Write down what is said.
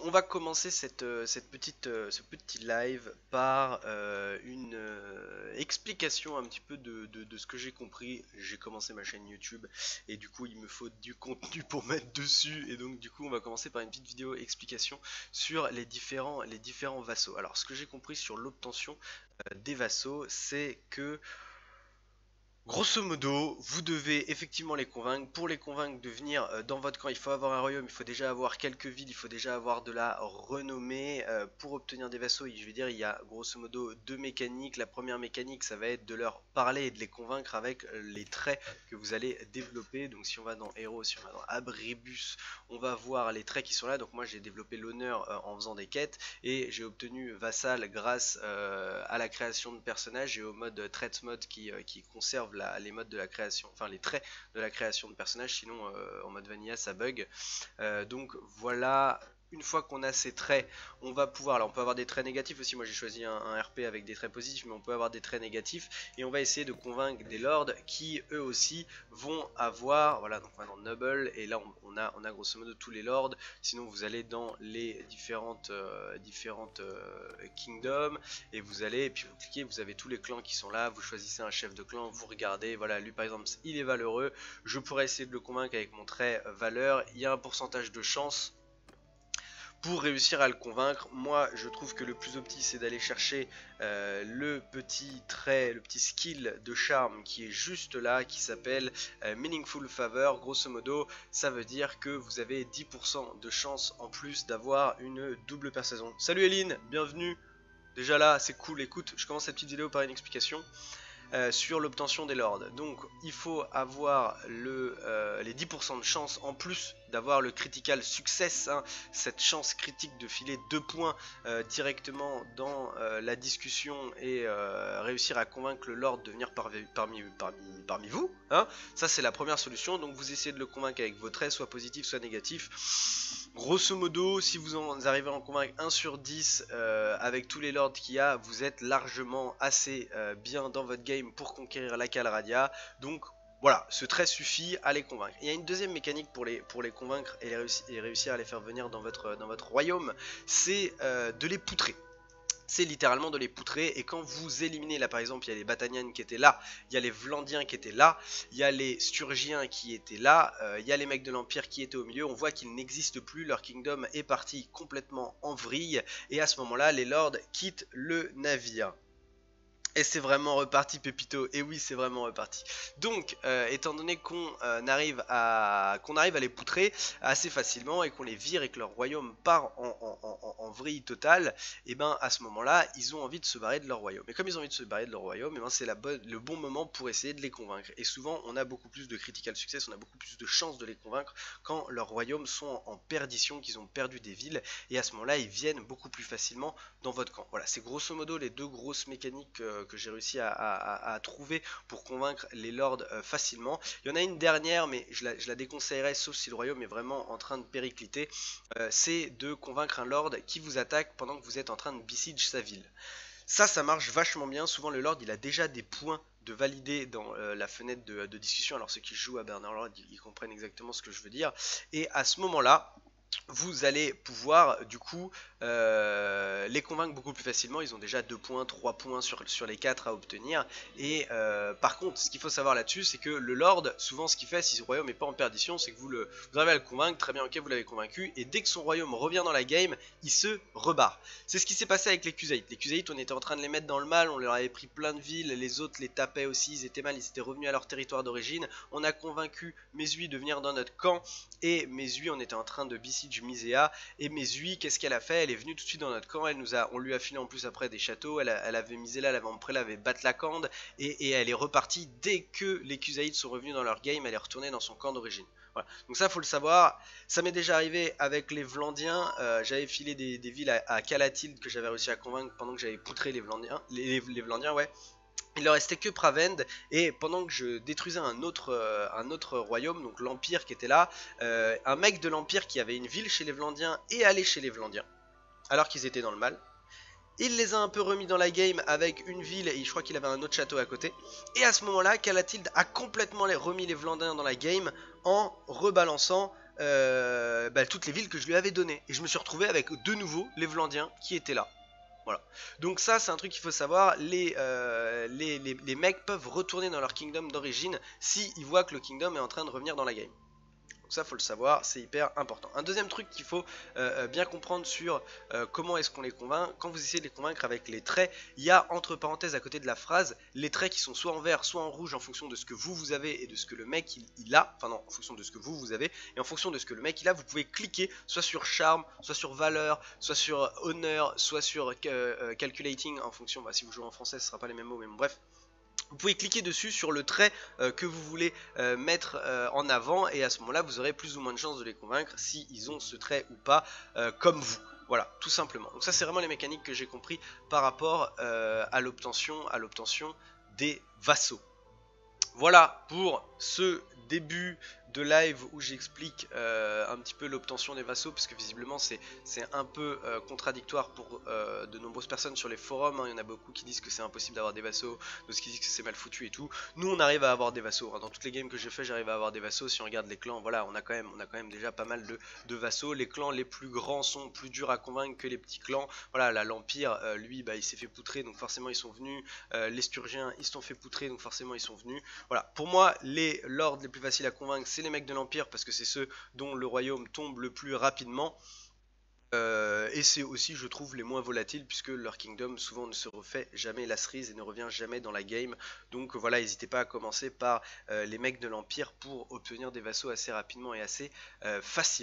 on va commencer ce petit live par une explication un petit peu de ce que j'ai compris. J'ai commencé ma chaîne YouTube et du coup il me faut du contenu pour mettre dessus, et donc du coup on va commencer par une petite vidéo explication sur les différents vassaux. Alors ce que j'ai compris sur l'obtention des vassaux, c'est que grosso modo, vous devez effectivement les convaincre. Pour les convaincre de venir dans votre camp, il faut avoir un royaume, il faut déjà avoir quelques villes, il faut déjà avoir de la renommée. Pour obtenir des vassaux, je vais dire, il y a grosso modo deux mécaniques. La première mécanique, ça va être de leur parler et de les convaincre avec les traits que vous allez développer. Donc si on va dans Héros, si on va dans Abribus, on va voir les traits qui sont là. Donc moi j'ai développé l'honneur en faisant des quêtes, et j'ai obtenu vassal grâce à la création de personnages et au mode Threat Mode qui conserve les modes de la création, enfin les traits de la création de personnages, sinon en mode vanilla ça bug. Donc voilà, une fois qu'on a ces traits, on va pouvoir, alors on peut avoir des traits négatifs aussi, moi j'ai choisi un RP avec des traits positifs, mais on peut avoir des traits négatifs, et on va essayer de convaincre des lords qui eux aussi vont avoir, voilà, donc on va dans Noble, et là on a grosso modo tous les lords. Sinon vous allez dans les différentes kingdoms, et vous allez, et puis vous cliquez, vous avez tous les clans qui sont là, vous choisissez un chef de clan, vous regardez, voilà, lui par exemple il est valeureux, je pourrais essayer de le convaincre avec mon trait valeur, il y a un pourcentage de chance pour réussir à le convaincre. Moi je trouve que le plus opti c'est d'aller chercher le petit trait, le petit skill de charme qui est juste là, qui s'appelle Meaningful Favor. Grosso modo ça veut dire que vous avez 10% de chance en plus d'avoir une double persuasion. Salut Eline, bienvenue. Déjà là c'est cool. Écoute, je commence cette petite vidéo par une explication sur l'obtention des lords. Donc il faut avoir les 10% de chance en plus d'avoir le critical success, hein, cette chance critique de filer 2 points directement dans la discussion, et réussir à convaincre le lord de venir parmi vous, hein. Ça c'est la première solution. Donc vous essayez de le convaincre avec vos traits, soit positifs soit négatifs. Grosso modo, si vous arrivez à en convaincre 1 sur 10 avec tous les lords qu'il y a, vous êtes largement assez bien dans votre game pour conquérir la Calradia. Donc voilà, ce trait suffit à les convaincre. Il y a une deuxième mécanique pour les convaincre et réussir à les faire venir dans votre royaume, c'est de les poutrer. C'est littéralement de les poutrer, et quand vous éliminez, là par exemple il y a les Batanians qui étaient là, il y a les Vlandiens qui étaient là, il y a les Sturgiens qui étaient là, il y a les mecs de l'Empire qui étaient au milieu, on voit qu'ils n'existent plus, leur kingdom est parti complètement en vrille, et à ce moment là les lords quittent le navire. Et c'est vraiment reparti Pépito, et oui c'est vraiment reparti. Donc étant donné qu'on arrive à les poutrer assez facilement, et qu'on les vire et que leur royaume part en vrille totale, et ben à ce moment là ils ont envie de se barrer de leur royaume. Et comme ils ont envie de se barrer de leur royaume, et ben c'est le bon moment pour essayer de les convaincre. Et souvent on a beaucoup plus de critical success, on a beaucoup plus de chances de les convaincre quand leurs royaumes sont en perdition, qu'ils ont perdu des villes, et à ce moment là ils viennent beaucoup plus facilement dans votre camp. Voilà, c'est grosso modo les deux grosses mécaniques que j'ai réussi à trouver pour convaincre les lords facilement. Il y en a une dernière, mais je la déconseillerais sauf si le royaume est vraiment en train de péricliter. C'est de convaincre un lord qui vous attaque pendant que vous êtes en train de besiege sa ville. Ça marche vachement bien. Souvent le lord il a déjà des points de valider dans la fenêtre de discussion. Alors ceux qui jouent à Bannerlord ils comprennent exactement ce que je veux dire. Et à ce moment là vous allez pouvoir du coup les convaincre beaucoup plus facilement. Ils ont déjà 2 points, 3 points sur les 4 à obtenir. Et par contre ce qu'il faut savoir là-dessus, c'est que le lord souvent ce qu'il fait, si son royaume n'est pas en perdition, c'est que vous arrivez à le convaincre, très bien, ok, vous l'avez convaincu, et dès que son royaume revient dans la game, il se rebarre. C'est ce qui s'est passé avec les Khuzaïts. Les Khuzaïts on était en train de les mettre dans le mal, on leur avait pris plein de villes, les autres les tapaient aussi, ils étaient mal, ils étaient revenus à leur territoire d'origine. On a convaincu Mesui de venir dans notre camp, et Mesui on était en train de besiege Misea, et Mesui qu'est-ce qu'elle a fait? Elle est venue tout de suite dans notre camp, on lui a filé en plus après des châteaux, elle avait misé là, elle avait emprunté, elle avait Batlakand, et elle est repartie dès que les Khuzaïts sont revenus dans leur game, elle est retournée dans son camp d'origine. Voilà. Donc ça faut le savoir, ça m'est déjà arrivé avec les Vlandiens, j'avais filé des villes à Calatilde que j'avais réussi à convaincre pendant que j'avais poutré les Vlandiens, les Vlandiens ouais. Il leur restait que Pravend, et pendant que je détruisais un autre royaume, donc l'Empire qui était là, un mec de l'Empire qui avait une ville chez les Vlandiens est allé chez les Vlandiens, alors qu'ils étaient dans le mal. Il les a un peu remis dans la game avec une ville, et je crois qu'il avait un autre château à côté. Et à ce moment là, Calatilde a complètement remis les Vlandiens dans la game en rebalançant toutes les villes que je lui avais données. Et je me suis retrouvé avec de nouveau les Vlandiens qui étaient là. Voilà. Donc ça, c'est un truc qu'il faut savoir. Les mecs peuvent retourner dans leur kingdom d'origine s'ils voient que le kingdom est en train de revenir dans la game. Donc ça, faut le savoir, c'est hyper important. Un deuxième truc qu'il faut bien comprendre sur comment est-ce qu'on les convainc. Quand vous essayez de les convaincre avec les traits, il y a entre parenthèses à côté de la phrase les traits qui sont soit en vert, soit en rouge en fonction de ce que vous avez et de ce que le mec il a. Enfin non, en fonction de ce que vous avez et en fonction de ce que le mec il a, vous pouvez cliquer soit sur charme, soit sur valeur, soit sur honneur, soit sur calculating en fonction. Bah, si vous jouez en français, ce sera pas les mêmes mots, mais bon, bref. Vous pouvez cliquer dessus sur le trait que vous voulez mettre en avant et à ce moment là vous aurez plus ou moins de chances de les convaincre si ils ont ce trait ou pas comme vous. Voilà, tout simplement. Donc ça c'est vraiment les mécaniques que j'ai compris par rapport à l'obtention des vassaux. Voilà pour ce début de live où j'explique un petit peu l'obtention des vassaux, parce que visiblement c'est un peu contradictoire pour de nombreuses personnes sur les forums, hein. Il y en a beaucoup qui disent que c'est impossible d'avoir des vassaux, d'autres qui disent que c'est mal foutu et tout. Nous on arrive à avoir des vassaux, hein. Dans toutes les games que j'ai fait j'arrive à avoir des vassaux. Si on regarde les clans, voilà, on a quand même déjà pas mal de vassaux. Les clans les plus grands sont plus durs à convaincre que les petits clans. Voilà, là l'Empire, lui bah, il s'est fait poutrer, donc forcément ils sont venus. Les Sturgiens ils se sont fait poutrer, donc forcément ils sont venus. Voilà, pour moi les lords les plus faciles à convaincre c'est les mecs de l'Empire, parce que c'est ceux dont le royaume tombe le plus rapidement. Et c'est aussi, je trouve, les moins volatiles, puisque leur kingdom souvent ne se refait jamais la cerise et ne revient jamais dans la game. Donc voilà, n'hésitez pas à commencer par les mecs de l'Empire pour obtenir des vassaux assez rapidement et assez facilement.